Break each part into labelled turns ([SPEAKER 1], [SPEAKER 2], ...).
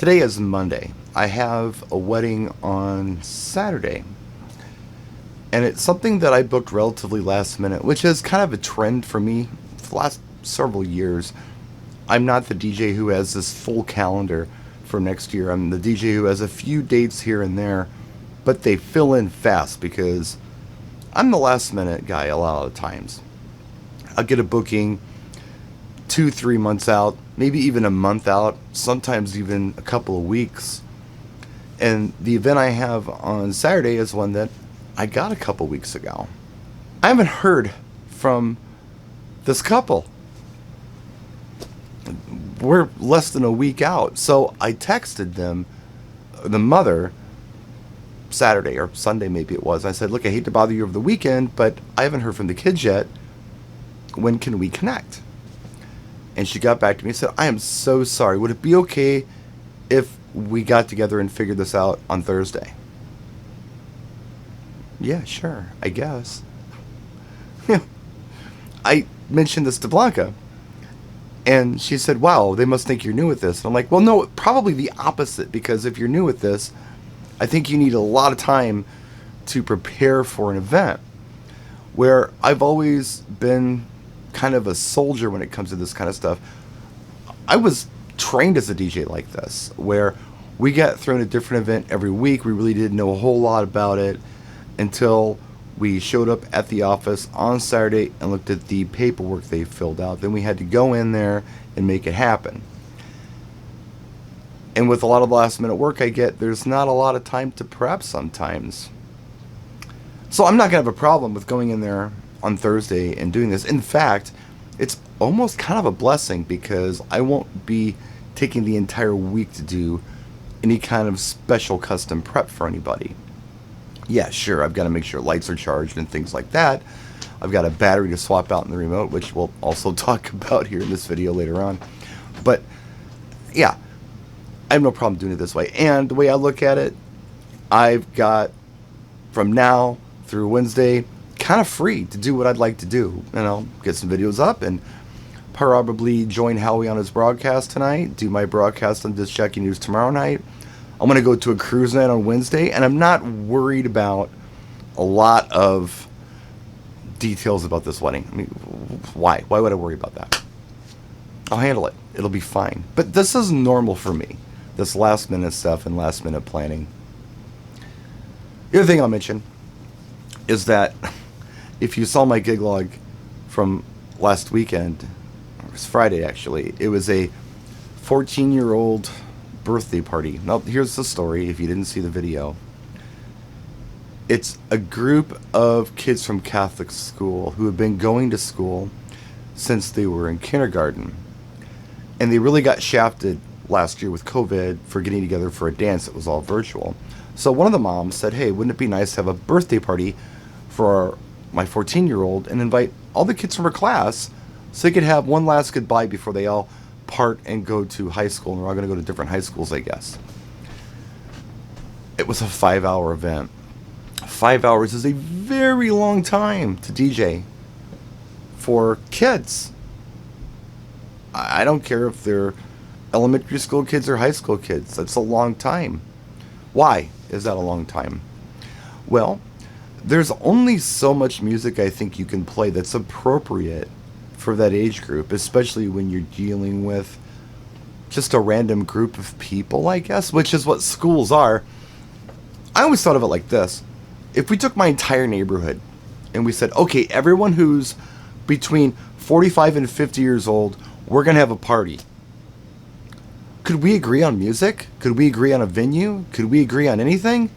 [SPEAKER 1] Today is Monday. I have a wedding on Saturday. And it's something that I booked relatively last minute, which is kind of a trend for me for the last several years. I'm not the DJ who has this full calendar for next year. I'm the DJ who has a few dates here and there, but they fill in fast because I'm the last minute guy a lot of the times. I'll get a booking 2, 3 months out, maybe even a month out, sometimes even a couple of weeks. And the event I have on Saturday is one that I got a couple weeks ago. I haven't heard from this couple. We're less than a week out. So I texted them, the mother, Saturday or Sunday maybe it was. I said, look, I hate to bother you over the weekend, but I haven't heard from the kids yet. When can we connect? And she got back to me and said, I am so sorry. Would it be okay if we got together and figured this out on Thursday? Yeah, sure, I guess. I mentioned this to Blanca, and she said, wow, they must think you're new at this. And I'm like, well, no, probably the opposite, because if you're new at this, I think you need a lot of time to prepare for an event. Where I've always been kind of a soldier when it comes to this kind of stuff. I was trained as a DJ like this, where we got thrown a different event every week. We really didn't know a whole lot about it until we showed up at the office on Saturday and looked at the paperwork they filled out. Then we had to go in there and make it happen. And with a lot of last minute work I get, there's not a lot of time to prep sometimes. So I'm not going to have a problem with going in there on Thursday and doing this. In fact, it's almost kind of a blessing because I won't be taking the entire week to do any kind of special custom prep for anybody. Yeah, sure, I've got to make sure lights are charged and things like that. I've got a battery to swap out in the remote, which we'll also talk about here in this video later on. But yeah, I have no problem doing it this way. And the way I look at it, I've got from now through Wednesday kind of free to do what I'd like to do. And I'll get some videos up and probably join Howie on his broadcast tonight, do my broadcast on Disc Jockey News tomorrow night. I'm going to go to a cruise night on Wednesday, and I'm not worried about a lot of details about this wedding. I mean, why? Why would I worry about that? I'll handle it. It'll be fine. But this is normal for me, this last minute stuff and last minute planning. The other thing I'll mention is that if you saw my gig log from last weekend, it was Friday actually, it was a 14-year-old birthday party. Now, here's the story if you didn't see the video. It's a group of kids from Catholic school who have been going to school since they were in kindergarten. And they really got shafted last year with COVID for getting together for a dance that was all virtual. So one of the moms said, hey, wouldn't it be nice to have a birthday party for my 14-year-old and invite all the kids from her class so they could have one last goodbye before they all part and go to high school, and we're all going to go to different high schools, I guess. It was a 5-hour event. 5 hours is a very long time to DJ for kids. I don't care if they're elementary school kids or high school kids. That's a long time. Why is that a long time? Well, there's only so much music I think you can play that's appropriate for that age group, especially when you're dealing with just a random group of people, I guess, which is what schools are. I always thought of it like this. If we took my entire neighborhood and we said, okay, everyone who's between 45 and 50 years old, we're going to have a party. Could we agree on music? Could we agree on a venue? Could we agree on anything?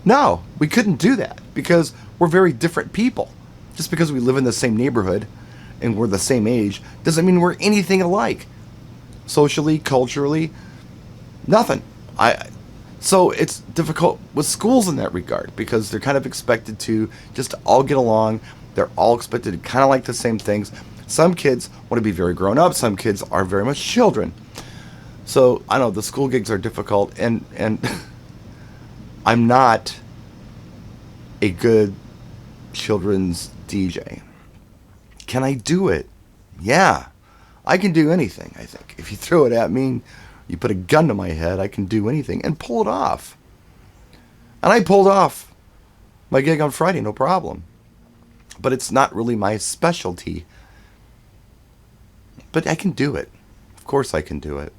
[SPEAKER 1] No, we couldn't do that because we're very different people. Just because we live in the same neighborhood and we're the same age doesn't mean we're anything alike. Socially, culturally, nothing. So it's difficult with schools in that regard because they're kind of expected to just all get along. They're all expected to kind of like the same things. Some kids want to be very grown up. Some kids are very much children. So I know the school gigs are difficult, and I'm not a good children's DJ. Can I do it? Yeah, I can do anything, I think. If you throw it at me, You put a gun to my head, I can do anything and pull it off. And I pulled off my gig on Friday, no problem. But it's not really my specialty. But I can do it. Of course I can do it.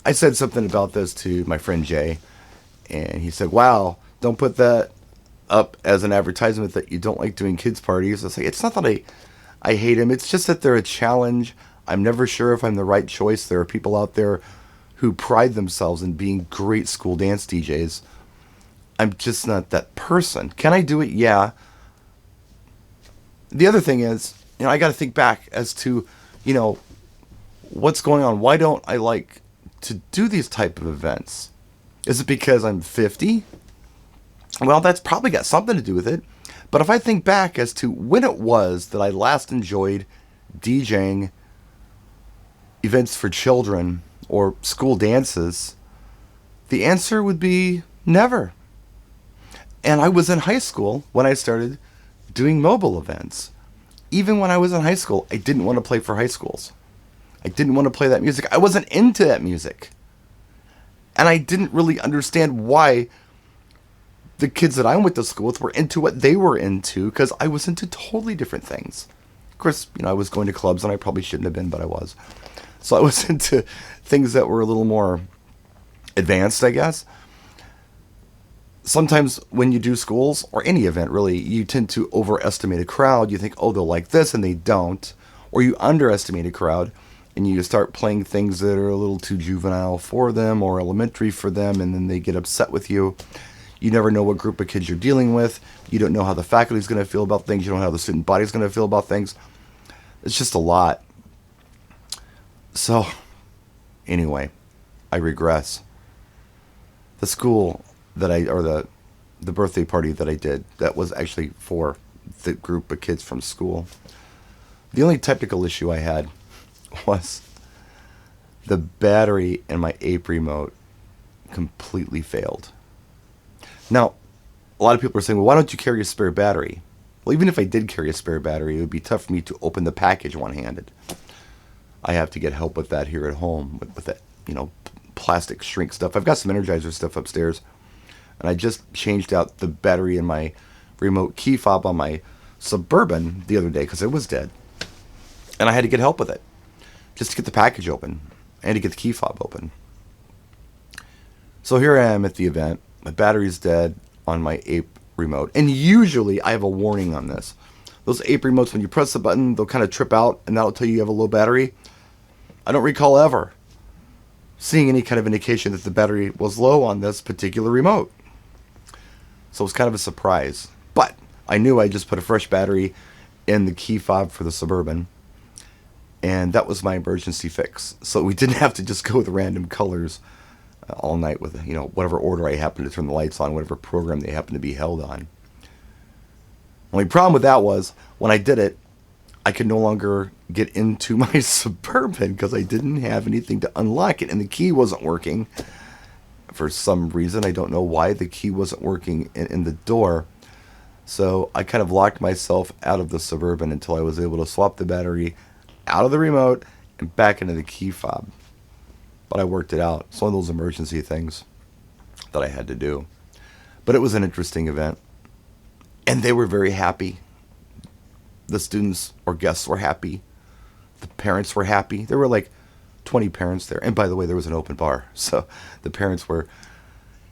[SPEAKER 1] I said something about this to my friend Jay, and he said, wow, don't put that up as an advertisement that you don't like doing kids' parties. I was like, it's not that I hate them. It's just that they're a challenge. I'm never sure if I'm the right choice. There are people out there who pride themselves in being great school dance DJs. I'm just not that person. Can I do it? Yeah. The other thing is, I got to think back as to, what's going on. Why don't I like to do these type of events? Is it because I'm 50? Well, that's probably got something to do with it. But if I think back as to when it was that I last enjoyed DJing events for children or school dances, the answer would be never. And I was in high school when I started doing mobile events. Even when I was in high school, I didn't want to play for high schools. I didn't want to play that music. I wasn't into that music. And I didn't really understand why the kids that I went to school with were into what they were into, because I was into totally different things. Of course, I was going to clubs and I probably shouldn't have been, but I was. So I was into things that were a little more advanced, I guess. Sometimes when you do schools, or any event really, you tend to overestimate a crowd. You think, oh, they'll like this, and they don't. Or you underestimate a crowd, and you start playing things that are a little too juvenile for them or elementary for them, and then they get upset with you. You never know what group of kids you're dealing with. You don't know how the faculty's going to feel about things. You don't know how the student body's going to feel about things. It's just a lot. So, anyway, I regress. The school that the birthday party that I did, that was actually for the group of kids from school. The only technical issue I had was the battery in my ape remote completely failed. Now, a lot of people are saying, well, why don't you carry a spare battery? Well, even if I did carry a spare battery, it would be tough for me to open the package one-handed. I have to get help with that here at home, with that, plastic shrink stuff. I've got some Energizer stuff upstairs, and I just changed out the battery in my remote key fob on my Suburban the other day because it was dead. And I had to get help with it, just to get the package open, and to get the key fob open. So here I am at the event. My battery's dead on my Ape remote. And usually I have a warning on this. Those Ape remotes, when you press the button, they'll kind of trip out, and that'll tell you have a low battery. I don't recall ever seeing any kind of indication that the battery was low on this particular remote. So it was kind of a surprise. But I knew I just put a fresh battery in the key fob for the Suburban, and that was my emergency fix. So we didn't have to just go with random colors all night with, whatever order I happened to turn the lights on, whatever program they happened to be held on. Only problem with that was, when I did it, I could no longer get into my Suburban because I didn't have anything to unlock it, and the key wasn't working. For some reason, I don't know why, the key wasn't working in the door. So I kind of locked myself out of the Suburban until I was able to swap the battery out of the remote and back into the key fob. But I worked it out. It's one of those emergency things that I had to do. But it was an interesting event. And they were very happy. The students or guests were happy. The parents were happy. There were like 20 parents there. And by the way, there was an open bar. So the parents were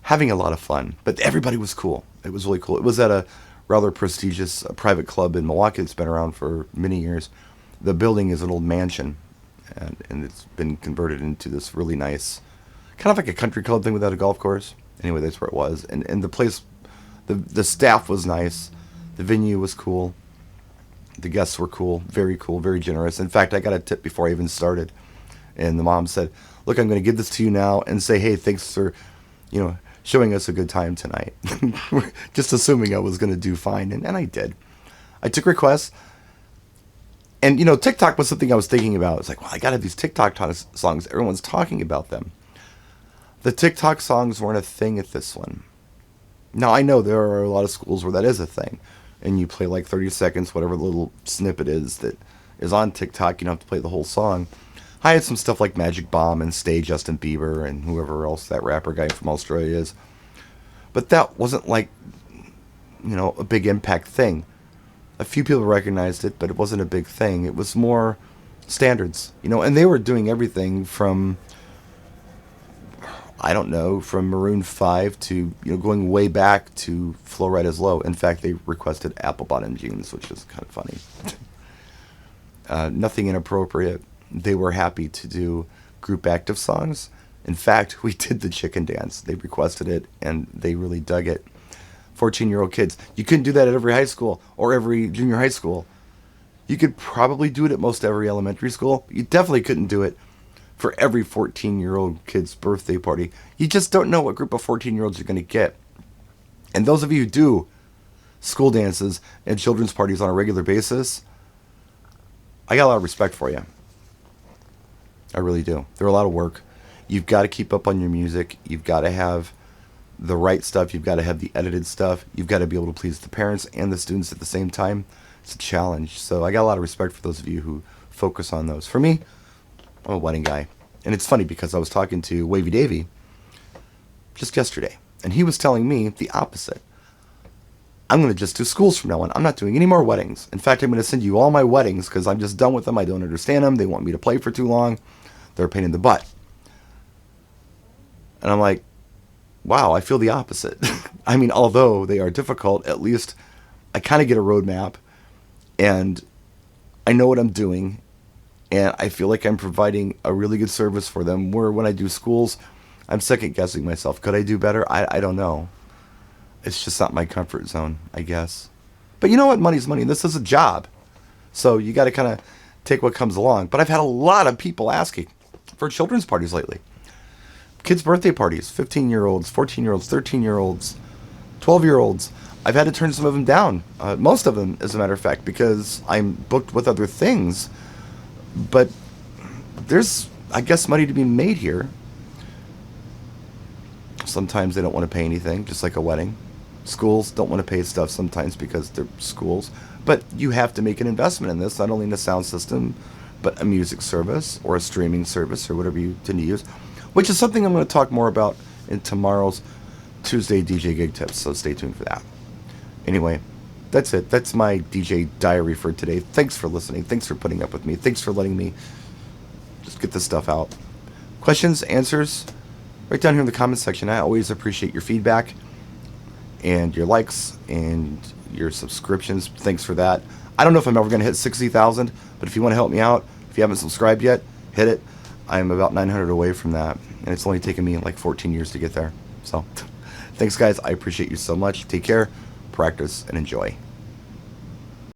[SPEAKER 1] having a lot of fun. But everybody was cool. It was really cool. It was at a rather prestigious private club in Milwaukee that's been around for many years. The building is an old mansion. And it's been converted into this really nice, kind of like a country club thing without a golf course. Anyway, that's where it was. And the place, the staff was nice. The venue was cool. The guests were cool, very generous. In fact, I got a tip before I even started. And the mom said, look, I'm going to give this to you now and say, hey, thanks for, showing us a good time tonight. Just assuming I was going to do fine. And I did. I took requests. And, TikTok was something I was thinking about. It's like, well, I got to have these TikTok songs. Everyone's talking about them. The TikTok songs weren't a thing at this one. Now, I know there are a lot of schools where that is a thing. And you play like 30 seconds, whatever little snippet is that is on TikTok. You don't have to play the whole song. I had some stuff like Magic Bomb and Stay Justin Bieber and whoever else that rapper guy from Australia is. But that wasn't like, a big impact thing. A few people recognized it, but it wasn't a big thing. It was more standards, and they were doing everything from, I don't know, from Maroon 5 to, going way back to Flo Rida is Low. In fact, they requested apple bottom jeans, which is kind of funny. Nothing inappropriate. They were happy to do group active songs. In fact, we did the chicken dance. They requested it, and they really dug it. 14-year-old kids. You couldn't do that at every high school or every junior high school. You could probably do it at most every elementary school. You definitely couldn't do it for every 14-year-old kid's birthday party. You just don't know what group of 14-year-olds you're going to get. And those of you who do school dances and children's parties on a regular basis, I got a lot of respect for you. I really do. They're a lot of work. You've got to keep up on your music. You've got to have the right stuff. You've got to have the edited stuff. You've got to be able to please the parents and the students at the same time. It's a challenge. So I got a lot of respect for those of you who focus on those. For me, I'm a wedding guy. And it's funny because I was talking to Wavy Davy just yesterday, and he was telling me the opposite. I'm going to just do schools from now on. I'm not doing any more weddings. In fact, I'm going to send you all my weddings because I'm just done with them. I don't understand them. They want me to play for too long. They're a pain in the butt. And I'm like, wow, I feel the opposite. I mean, although they are difficult, at least I kind of get a roadmap and I know what I'm doing. And I feel like I'm providing a really good service for them. Where when I do schools, I'm second guessing myself. Could I do better? I don't know. It's just not my comfort zone, I guess. But you know what? Money's money. This is a job. So you got to kind of take what comes along. But I've had a lot of people asking for children's parties lately. Kids' birthday parties, 15-year-olds, 14-year-olds, 13-year-olds, 12-year-olds. I've had to turn some of them down. Most of them, as a matter of fact, because I'm booked with other things. But there's, I guess, money to be made here. Sometimes they don't want to pay anything, just like a wedding. Schools don't want to pay stuff sometimes because they're schools. But you have to make an investment in this, not only in a sound system, but a music service or a streaming service or whatever you tend to use, which is something I'm going to talk more about in tomorrow's Tuesday DJ Gig Tips, so stay tuned for that. Anyway, that's it. That's my DJ diary for today. Thanks for listening. Thanks for putting up with me. Thanks for letting me just get this stuff out. Questions, answers, right down here in the comments section. I always appreciate your feedback and your likes and your subscriptions. Thanks for that. I don't know if I'm ever going to hit 60,000, but if you want to help me out, if you haven't subscribed yet, hit it. I'm about 900 away from that, and it's only taken me like 14 years to get there. So thanks, guys. I appreciate you so much. Take care, practice, and enjoy.